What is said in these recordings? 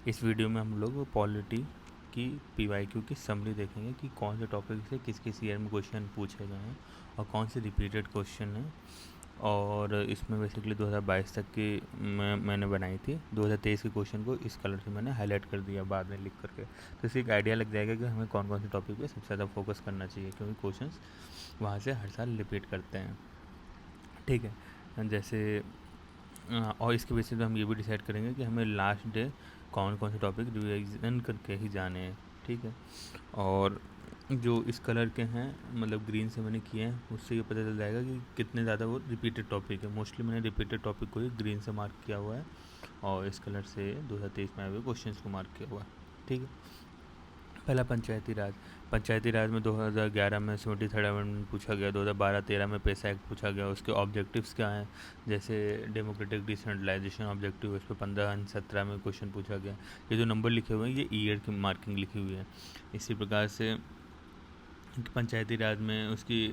इस वीडियो में हम लोग पॉलिटी की पीवाईक्यू की समरी देखेंगे कि कौन से टॉपिक से किस किस ईयर में क्वेश्चन पूछे गए हैं और कौन से रिपीटेड क्वेश्चन हैं। और इसमें बेसिकली 2022 तक की मैंने बनाई थी। 2023 के क्वेश्चन को इस कलर से मैंने हाईलाइट कर दिया बाद में लिख करके, तो इससे एक आइडिया लग जाएगा कि हमें कौन कौन से टॉपिक पे सबसे ज़्यादा फोकस करना चाहिए, क्योंकि क्वेश्चंस वहाँ से हर साल रिपीट करते हैं। ठीक है, जैसे और इसके बेसिस पे हम ये भी डिसाइड करेंगे कि हमें लास्ट डे कौन कौन से टॉपिक रिवीजन करके ही जाने हैं। ठीक है, और जो इस कलर के हैं, मतलब ग्रीन से मैंने किए हैं, उससे ये पता चल जाएगा कि कितने ज़्यादा वो रिपीटेड टॉपिक है। मोस्टली मैंने रिपीटेड टॉपिक को ही ग्रीन से मार्क किया हुआ है और इस कलर से 2023 में आए हुए क्वेश्चन को मार्क किया हुआ है। ठीक है, पहला पंचायती राज। पंचायती राज में 2011 में 73rd अमेंडमेंट पूछा गया, 2012-13 में पैसा एक्ट पूछा गया। उसके ऑब्जेक्टिव्स क्या हैं, जैसे डेमोक्रेटिक डिसेंट्रलाइजेशन ऑब्जेक्टिव, उस पर 15-17 में क्वेश्चन पूछा गया। ये जो नंबर लिखे हुए हैं ये ईयर की मार्किंग लिखी हुई है। इसी प्रकार से पंचायती राज में उसकी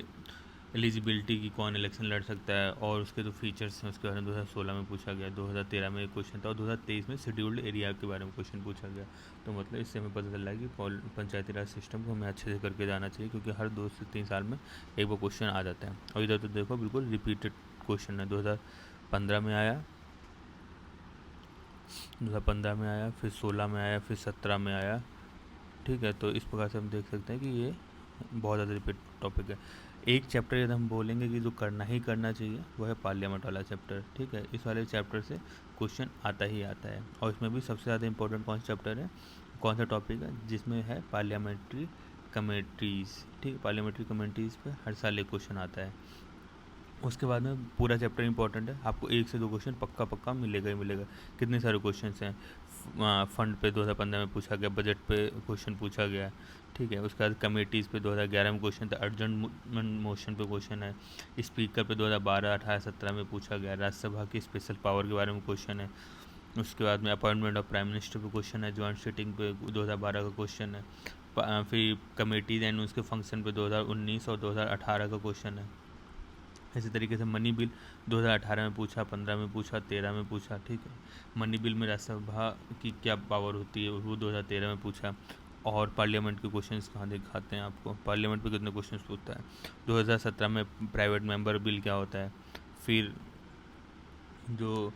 एलिजिबिलिटी की, कौन इलेक्शन लड़ सकता है और उसके जो फीचर्स हैं उसके बारे में 2016 में पूछा गया। 2013 में एक क्वेश्चन था और 2023 में शेड्यूल्ड एरिया के बारे में क्वेश्चन पूछा गया। तो मतलब इससे हमें पता चल रहा है कि पंचायती राज सिस्टम को हमें अच्छे से करके जाना चाहिए, क्योंकि हर 2 से 3 साल में एक वो क्वेश्चन आ जाता है। और इधर तो देखो बिल्कुल रिपीटेड क्वेश्चन है। 2015 में आया, 2015 में आया, फिर 16 में आया, फिर 17 में आया। ठीक है, तो इस प्रकार से हम देख सकते हैं कि ये बहुत ज़्यादा रिपीट टॉपिक है। एक चैप्टर यदि हम बोलेंगे कि जो करना ही करना चाहिए वो है पार्लियामेंट वाला चैप्टर। ठीक है, इस वाले चैप्टर से क्वेश्चन आता ही आता है। और इसमें भी सबसे ज़्यादा इंपॉर्टेंट कौन सा चैप्टर है, कौन सा टॉपिक है, जिसमें है पार्लियामेंट्री कमेटीज़। ठीक है, पार्लियामेंट्री कमेटीज़ पे हर साल एक क्वेश्चन आता है। उसके बाद में पूरा चैप्टर इंपॉर्टेंट है, आपको 1 से 2 क्वेश्चन पक्का पक्का मिलेगा ही मिलेगा। कितने सारे क्वेश्चन हैं, फंड पे 2015 में पूछा गया, बजट पे क्वेश्चन पूछा गया। ठीक है, उसके बाद कमेटीज़ पे 2011 में क्वेश्चन था, अर्जेंट मोशन पे क्वेश्चन है, स्पीकर पे 2012, 18, 17 में पूछा गया, राज्यसभा की स्पेशल पावर के बारे में क्वेश्चन है। उसके बाद में अपॉइंटमेंट ऑफ प्राइम मिनिस्टर पे क्वेश्चन है, जॉइंट सीटिंग पे 2012 का क्वेश्चन है। फिर कमेटीज एंड उसके फंक्शन पे 2019 और 2018 का क्वेश्चन है। इसी तरीके से मनी बिल 2018 में पूछा, 15 में पूछा, 13 में पूछा। ठीक है, मनी बिल में राज्यसभा की क्या पावर होती है वो 2013 में पूछा। और पार्लियामेंट के क्वेश्चंस कहाँ दिखाते हैं आपको, पार्लियामेंट पे कितने क्वेश्चंस पूछता है। 2017 में प्राइवेट मेंबर बिल क्या होता है। फिर जो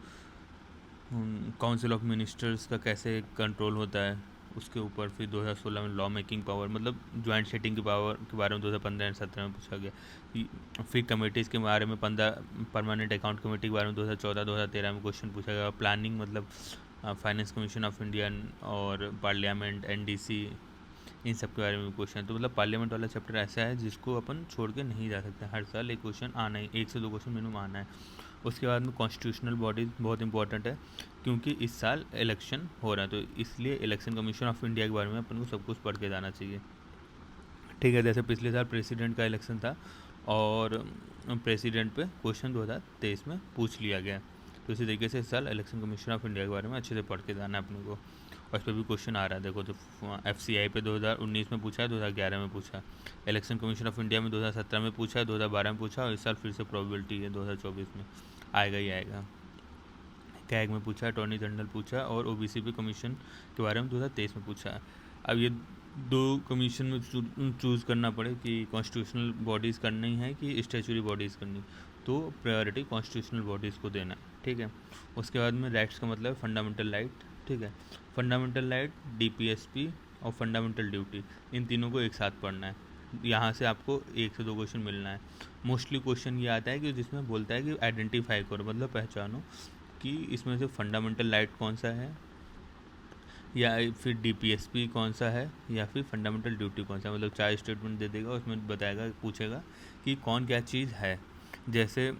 काउंसिल ऑफ मिनिस्टर्स का कैसे कंट्रोल होता है उसके ऊपर। फिर 2016 में लॉ मेकिंग पावर, मतलब ज्वाइंट सेटिंग की पावर के बारे में 2015 एंड 17 में पूछा गया। फिर कमेटीज़ के बारे में 15 परमानेंट अकाउंट कमेटी के बारे में 2014-2013 में क्वेश्चन पूछा गया। प्लानिंग मतलब फाइनेंस कमीशन ऑफ इंडिया और पार्लियामेंट, एनडीसी, इन सब के बारे में क्वेश्चन। तो मतलब पार्लियामेंट वाला चैप्टर ऐसा है जिसको अपन छोड़ के नहीं जा सकते, हर साल एक क्वेश्चन आना ही, 1 से 2 क्वेश्चन मिनिमम आना है। उसके बाद में कॉन्स्टिट्यूशनल बॉडीज़ बहुत इंपॉर्टेंट है, क्योंकि इस साल इलेक्शन हो रहा है, तो इसलिए इलेक्शन कमीशन ऑफ इंडिया के बारे में अपन को सब कुछ पढ़ के जाना चाहिए। ठीक है, जैसे पिछले साल प्रेसिडेंट का इलेक्शन था और प्रेसिडेंट पे क्वेश्चन 2023 में पूछ लिया गया, तो इसी तरीके से इस साल इलेक्शन कमीशन ऑफ इंडिया के बारे में अच्छे से पढ़ के जाना है अपने को। और इस पर भी क्वेश्चन आ रहा है, देखो तो FCI पे 2019 में पूछा है, 2011 में पूछा, इलेक्शन कमीशन ऑफ इंडिया में 2017 में पूछा है, 2012 में पूछा, और इस साल फिर से प्रोबेबिलिटी है 2024 में आएगा ही आएगा। कैग में पूछा, अटॉर्नी जनरल पूछा, और OBC पे कमीशन के बारे में 2023 में पूछा है। अब ये 2 कमीशन में चूज़ करना पड़े कि कॉन्स्टिट्यूशनल बॉडीज़ करनी है कि स्टैचुरी बॉडीज़ करनी, तो प्रायोरिटी कॉन्स्टिट्यूशनल बॉडीज़ को देना है। ठीक है, उसके बाद में राइट्स का मतलब फंडामेंटल राइट। ठीक है, फंडामेंटल राइट, DPSP और फंडामेंटल ड्यूटी, इन तीनों को एक साथ पढ़ना है। यहाँ से आपको 1 से 2 क्वेश्चन मिलना है। मोस्टली क्वेश्चन ये आता है कि जिसमें बोलता है कि आइडेंटिफाई करो, मतलब पहचानो कि इसमें से फंडामेंटल राइट कौन सा है, या फिर DPSP कौन सा है, या फिर फंडामेंटल ड्यूटी कौन सा है। मतलब 4 स्टेटमेंट दे देगा, उसमें बताएगा, पूछेगा कि कौन क्या चीज़ है। जैसे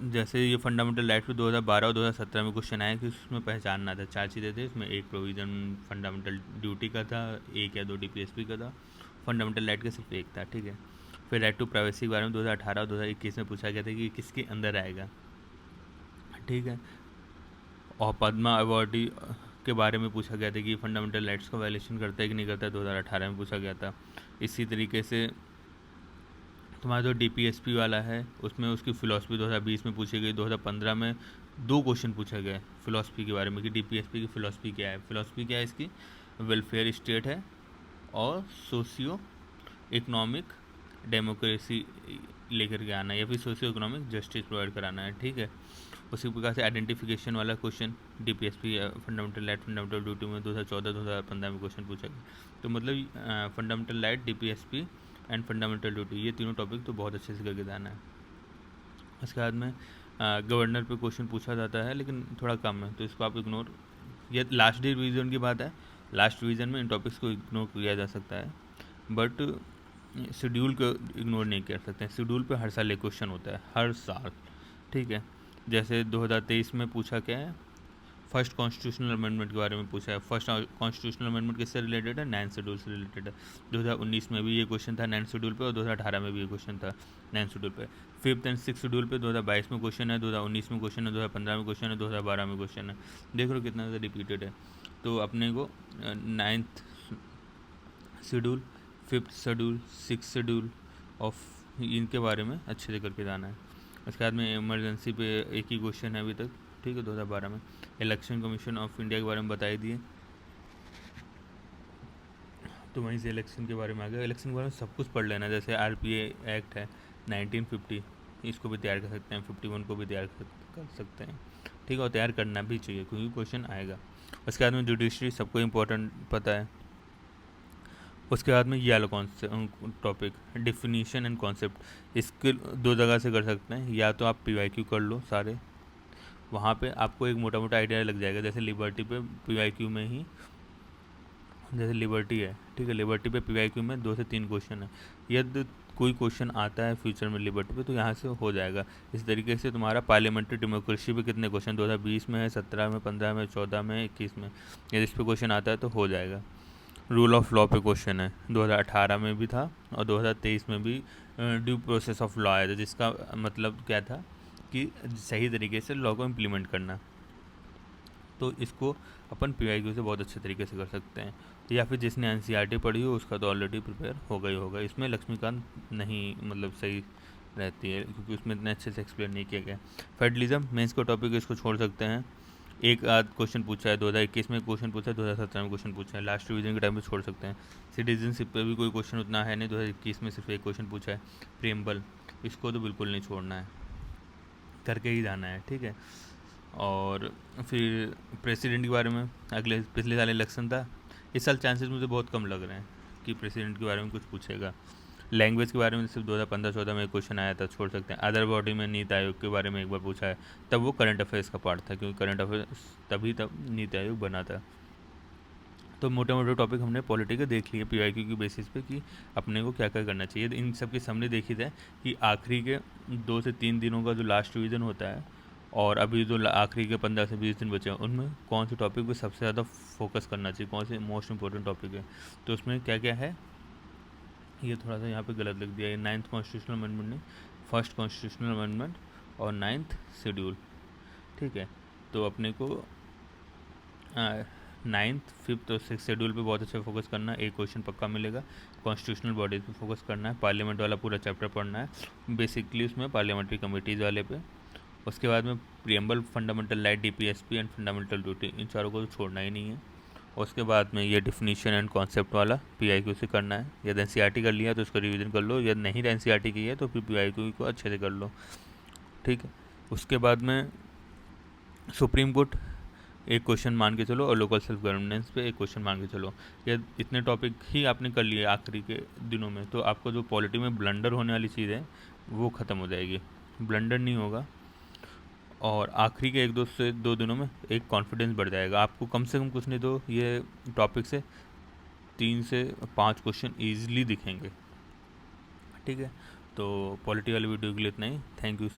जैसे ये फंडामेंटल राइट पे 2012 और 2017 में क्वेश्चन आया कि उसमें पहचानना था, 4 चीज़ें थे, उसमें एक प्रोविज़न फंडामेंटल ड्यूटी का था, 1 या 2 DPSP का था, फंडामेंटल राइट का सिर्फ एक था। ठीक है, फिर राइट टू प्राइवेसी के बारे में 2018 और 2021 में पूछा गया था कि किसके अंदर आएगा। ठीक है, और पद्मा अवार्डी के बारे में पूछा गया था कि फंडामेंटल राइट्स का वायलेशन करता है कि नहीं करता है, 2018 में पूछा गया था। इसी तरीके से तुम्हारा जो DPSP वाला है उसमें उसकी फ़िलासफ़ी 2020 में पूछी गई, 2015 में 2 क्वेश्चन पूछा गया है फ़िलासफ़ी के बारे में कि DPSP की फ़िलासफ़ी क्या है। फ़िलासफ़ी क्या है इसकी? वेलफेयर स्टेट है और सोशियो इकोनॉमिक डेमोक्रेसी लेकर के आना है, या फिर सोशियो इकोनॉमिक जस्टिस प्रोवाइड कराना है, ठीक है। उसी प्रकार से आइडेंटिफिकेशन वाला question DPSP fundamental right fundamental duty में 2014-2015 में क्वेश्चन पूछा गया। तो मतलब fundamental right, DPSP and fundamental duty, ये तीनों टॉपिक तो बहुत अच्छे से करके जाना है। उसके बाद में गवर्नर पे क्वेश्चन पूछा जाता है लेकिन थोड़ा कम है, तो इसको आप इग्नोर, ये लास्ट डे रिवीजन की बात है, लास्ट रिवीजन में इन टॉपिक्स को इग्नोर किया जा सकता है, बट शेड्यूल को इग्नोर नहीं कर सकते हैं। शेड्यूल पे हर साल एक क्वेश्चन होता है, हर साल, ठीक है। जैसे 2023 में पूछा क्या है, फर्स्ट कॉन्स्टिट्यूशनल अमेंडमेंट के बारे में पूछा है। फर्स्ट कॉन्स्टिट्यूशनल अमेंडमेंट किससे रिलेटेड है? 9 शेड्यूल से रिलेटेड है। 2019 में भी ये क्वेश्चन था 9 शेड्यूल पे, और 2018 में भी ये क्वेश्चन था 9 शेड्यूल पे। 5th एंड 6th शेड्यूल पे 2022 में क्वेश्चन है, 2019 में क्वेश्चन है, 2015 में क्वेश्चन है, 2012 में क्वेश्चन है। देख लो कितना ज़्यादा रिपीटेड है। तो अपने को 9th schedule, 5th schedule, 6th schedule of इनके बारे में अच्छे से करके जाना है। उसके बाद में इमरजेंसी पे एक ही क्वेश्चन है अभी तक, ठीक है, 2012 में। इलेक्शन कमीशन ऑफ इंडिया के बारे में बता ही दिए, तो वहीं से इलेक्शन के बारे में आ गया। इलेक्शन के बारे में सब कुछ पढ़ लेना, जैसे RPA एक्ट है 1950, इसको भी तैयार कर सकते हैं, 51 को भी तैयार कर सकते हैं, ठीक है, और तैयार करना भी चाहिए क्योंकि क्वेश्चन आएगा। उसके बाद में जुडिशरी सबको इम्पोर्टेंट पता है। उसके बाद में ये वाला टॉपिक डिफिनीशन एंड कॉन्सेप्ट, इसके 2 जगह से कर सकते हैं, या तो आप PYQ कर लो सारे, वहाँ पे आपको एक मोटा मोटा आइडिया लग जाएगा। जैसे लिबर्टी पे PYQ में ही, जैसे लिबर्टी है, ठीक है, लिबर्टी पे PYQ में 2 से 3 क्वेश्चन है। यदि कोई क्वेश्चन आता है फ्यूचर में लिबर्टी पे तो यहाँ से हो जाएगा। इस तरीके से तुम्हारा पार्लियामेंट्री डेमोक्रेसी पे कितने क्वेश्चन 2020 में है, 17 में, 15 में, 14 में, 21 में, यदि इस पर क्वेश्चन आता है तो हो जाएगा। रूल ऑफ लॉ पे क्वेश्चन है, 2018 में भी था और 2023 में भी ड्यू प्रोसेस ऑफ लॉ आया था, जिसका मतलब क्या था कि सही तरीके से लॉ को इम्प्लीमेंट करना। तो इसको अपन PYQ से बहुत अच्छे तरीके से कर सकते हैं, या फिर जिसने NCERT पढ़ी हो उसका तो ऑलरेडी प्रिपेयर होगा ही होगा। इसमें लक्ष्मीकांत नहीं मतलब सही रहती है क्योंकि उसमें इतने अच्छे से एक्सप्लेन नहीं किया गया। फेडरलिज्म मेंस को टॉपिक इसको छोड़ सकते हैं, एक आध क्वेश्चन पूछा है, 2021 में क्वेश्चन पूछा है, 2017 में क्वेश्चन पूछा है, लास्ट रिवीजन के टाइम पे छोड़ सकते हैं। सिटीजनशिप पे भी कोई क्वेश्चन उतना है नहीं, 2021 में सिर्फ एक क्वेश्चन पूछा है। प्रेम्बल, इसको तो बिल्कुल नहीं छोड़ना है, करके ही जाना है, ठीक है। और फिर प्रेसिडेंट के बारे में पिछले साल इलेक्शन था, इस साल चांसेस मुझे बहुत कम लग रहे हैं कि प्रेसिडेंट के बारे में कुछ पूछेगा। लैंग्वेज के बारे में सिर्फ 2015-14 में एक क्वेश्चन आया था, छोड़ सकते हैं। अदर बॉडी में नीति आयोग के बारे में एक बार पूछा है, तब वो करंट अफेयर्स का पार्ट था क्योंकि करंट अफेयर्स तब नीति आयोग बना था। तो मोटे मोटे टॉपिक हमने पॉलिटी के देख लिए PYQ की बेसिस पे कि अपने को क्या क्या करना चाहिए। इन सब की समरी देखी जाए कि आखिरी के 2 से 3 दिनों का जो लास्ट रिवीजन होता है और अभी जो आखिरी के 15 से 20 दिन बचे हैं उनमें कौन से टॉपिक पे सबसे ज़्यादा फोकस करना चाहिए, कौन से मोस्ट इंपॉर्टेंट टॉपिक है। तो उसमें क्या क्या है, ये थोड़ा सा यहाँ पे गलत लिख दिया है। 9th कॉन्स्टिट्यूशनल अमेंडमेंट नहीं, फर्स्ट कॉन्स्टिट्यूशनल अमेंडमेंट और 9th शेड्यूल, ठीक है। तो अपने को 9th, 5th और 6th शेड्यूल पे बहुत अच्छा फोकस करना है, एक क्वेश्चन पक्का मिलेगा। कॉन्स्टिट्यूशनल बॉडीज पे फोकस करना है, पार्लियामेंट वाला पूरा चैप्टर पढ़ना है बेसिकली उसमें, पार्लियामेंट्री कमेटीज़ वाले पे। उसके बाद में preamble, fundamental right, DPSP and fundamental duty, इन चारों को तो छोड़ना ही नहीं है। उसके बाद में ये डिफिनीशन एंड कॉन्सेप्ट वाला PYQ से करना है। यदि NCERT कर लिया तो उसका रिवीजन कर लो, यदि नहीं NCERT की है तो फिर PYQ को अच्छे से कर लो, ठीक है। उसके बाद में सुप्रीम कोर्ट एक क्वेश्चन मान के चलो और लोकल सेल्फ गवर्नेंस पे एक क्वेश्चन मान के चलो। ये इतने टॉपिक ही आपने कर लिए आखिरी के दिनों में, तो आपको जो पॉलिटी में ब्लंडर होने वाली चीज़ है वो ख़त्म हो जाएगी, ब्लंडर नहीं होगा। और आखिरी के 1-2 से 2 दिनों में एक कॉन्फिडेंस बढ़ जाएगा आपको, कम से कम कुछ नहीं तो ये टॉपिक से 3 से 5 क्वेश्चन ईजिली दिखेंगे, ठीक है। तो पॉलिटी वाली वीडियो के लिए इतना ही, थैंक यू।